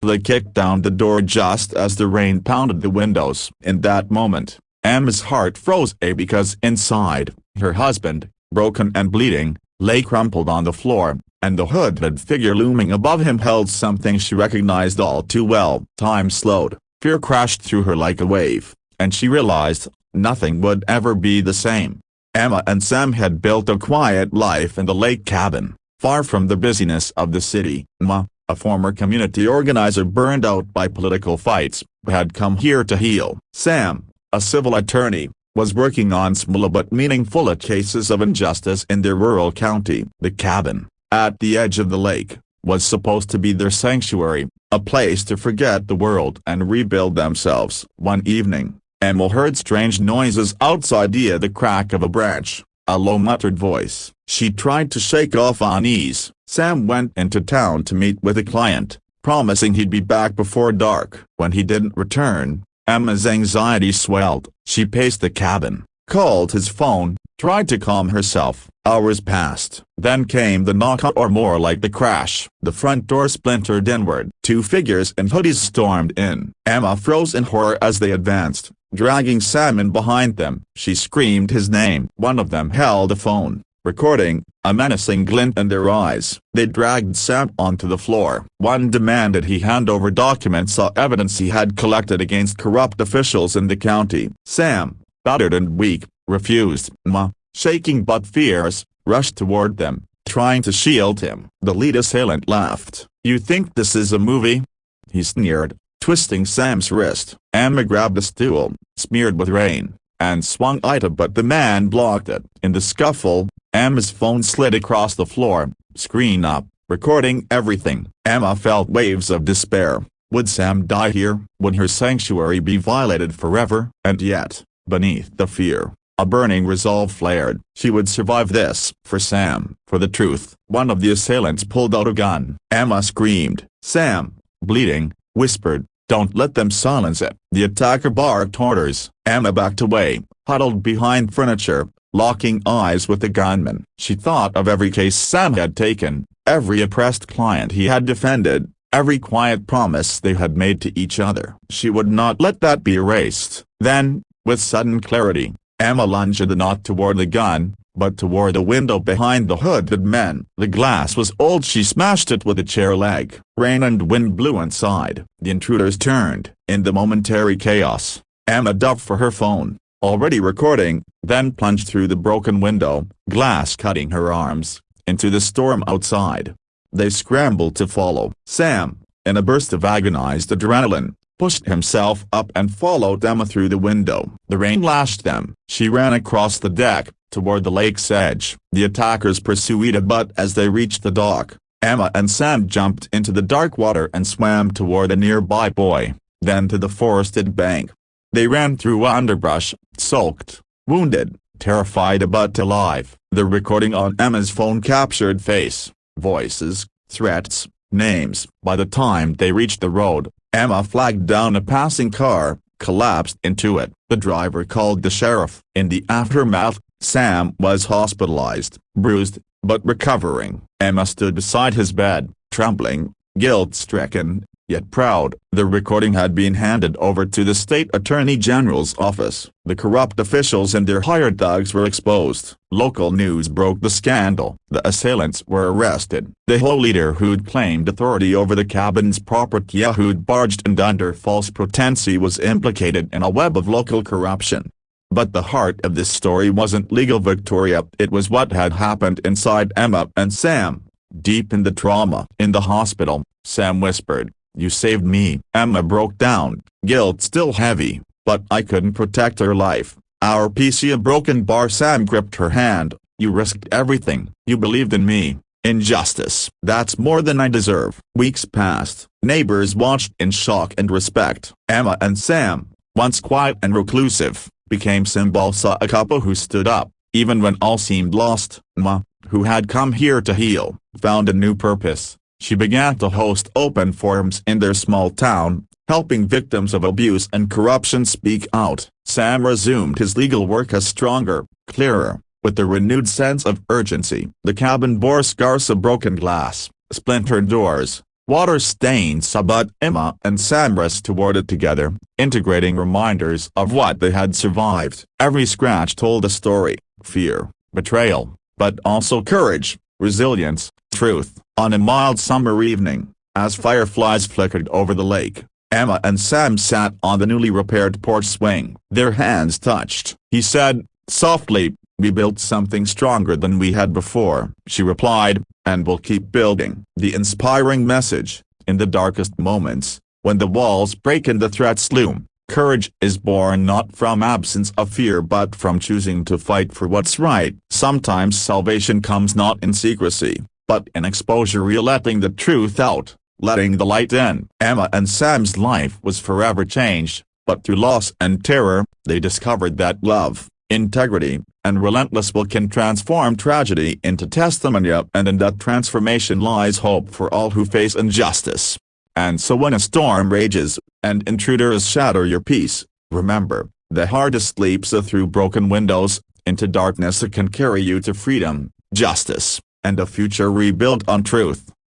They kicked down the door just as the rain pounded the windows. In that moment, Emma's heart froze because inside, her husband, broken and bleeding, lay crumpled on the floor, and the hooded figure looming above him held something she recognized all too well. Time slowed, fear crashed through her like a wave, and she realized nothing would ever be the same. Emma and Sam had built a quiet life in the lake cabin, far from the busyness of the city. Emma, a former community organizer burned out by political fights, had come here to heal. Sam, a civil attorney, was working on small but meaningful cases of injustice in their rural county. The cabin, at the edge of the lake, was supposed to be their sanctuary, a place to forget the world and rebuild themselves. One evening, Emma heard strange noises outside via the crack of a branch, a low muttered voice. She tried to shake off unease. Sam went into town to meet with a client, promising he'd be back before dark. When he didn't return, Emma's anxiety swelled. She paced the cabin, called his phone, tried to calm herself. Hours passed. Then came the knock, or more like the crash. The front door splintered inward. Two figures in hoodies stormed in. Emma froze in horror as they advanced, dragging Sam in behind them. She screamed his name. One of them held a phone, recording, a menacing glint in their eyes. They dragged Sam onto the floor. One demanded he hand over documents or evidence he had collected against corrupt officials in the county. Sam, battered and weak, refused. Emma, shaking but fierce, rushed toward them, trying to shield him. The lead assailant laughed. "You think this is a movie?" he sneered, twisting Sam's wrist. Emma grabbed a stool, smeared with rain, and swung it, but the man blocked it. In the scuffle, Emma's phone slid across the floor, screen up, recording everything. Emma felt waves of despair. Would Sam die here? Would her sanctuary be violated forever? And yet, beneath the fear, a burning resolve flared. She would survive this. For Sam, for the truth. One of the assailants pulled out a gun. Emma screamed. Sam, bleeding, whispered, "Don't let them silence it." The attacker barked orders. Emma backed away, huddled behind furniture, locking eyes with the gunman. She thought of every case Sam had taken, every oppressed client he had defended, every quiet promise they had made to each other. She would not let that be erased. Then, with sudden clarity, Emma lunged not toward the gun, but toward the window behind the hooded men. The glass was old. She smashed it with a chair leg. Rain and wind blew inside. The intruders turned. In the momentary chaos, Emma dove for her phone, already recording, then plunged through the broken window, glass cutting her arms, into the storm outside. They scrambled to follow. Sam, in a burst of agonized adrenaline, pushed himself up and followed Emma through the window. The rain lashed them. She ran across the deck, toward the lake's edge. The attackers pursued, but as they reached the dock, Emma and Sam jumped into the dark water and swam toward a nearby buoy, then to the forested bank. They ran through underbrush, soaked, wounded, terrified but alive. The recording on Emma's phone captured face, voices, threats, names. By the time they reached the road, Emma flagged down a passing car, collapsed into it. The driver called the sheriff. In the aftermath, Sam was hospitalized, bruised, but recovering. Emma stood beside his bed, trembling, guilt-stricken, yet proud. The recording had been handed over to the state attorney general's office. The corrupt officials and their hired thugs were exposed. Local news broke the scandal. The assailants were arrested. The whole leader who'd claimed authority over the cabin's property, who'd barged in under false pretense, was implicated in a web of local corruption. But the heart of this story wasn't legal Victoria. It was what had happened inside Emma and Sam, deep in the trauma. In the hospital, Sam whispered, "You saved me." Emma broke down, guilt still heavy, but I couldn't protect her life. Our PC a broken bar. Sam gripped her hand. "You risked everything. You believed in me. Injustice. That's more than I deserve." Weeks passed. Neighbors watched in shock and respect. Emma and Sam, once quiet and reclusive, became symbols of a couple who stood up, even when all seemed lost. Emma, who had come here to heal, found a new purpose. She began to host open forums in their small town, helping victims of abuse and corruption speak out. Sam resumed his legal work as stronger, clearer, with a renewed sense of urgency. The cabin bore scars of broken glass, splintered doors, Water stained but Emma and Sam raced toward it together, integrating reminders of what they had survived. Every scratch told a story: fear, betrayal, but also courage, resilience, truth. On a mild summer evening, as fireflies flickered over the lake, Emma and Sam sat on the newly repaired porch swing. Their hands touched. He said, softly, "We built something stronger than we had before," she replied, "and we'll keep building." The inspiring message: in the darkest moments, when the walls break and the threats loom, courage is born not from absence of fear but from choosing to fight for what's right. Sometimes salvation comes not in secrecy, but in exposure, letting the truth out, letting the light in. Emma and Sam's life was forever changed, but through loss and terror, they discovered that love, integrity, and relentless will can transform tragedy into testimony, and in that transformation lies hope for all who face injustice. And so when a storm rages, and intruders shatter your peace, remember, the hardest leaps through broken windows, into darkness can carry you to freedom, justice, and a future rebuilt on truth.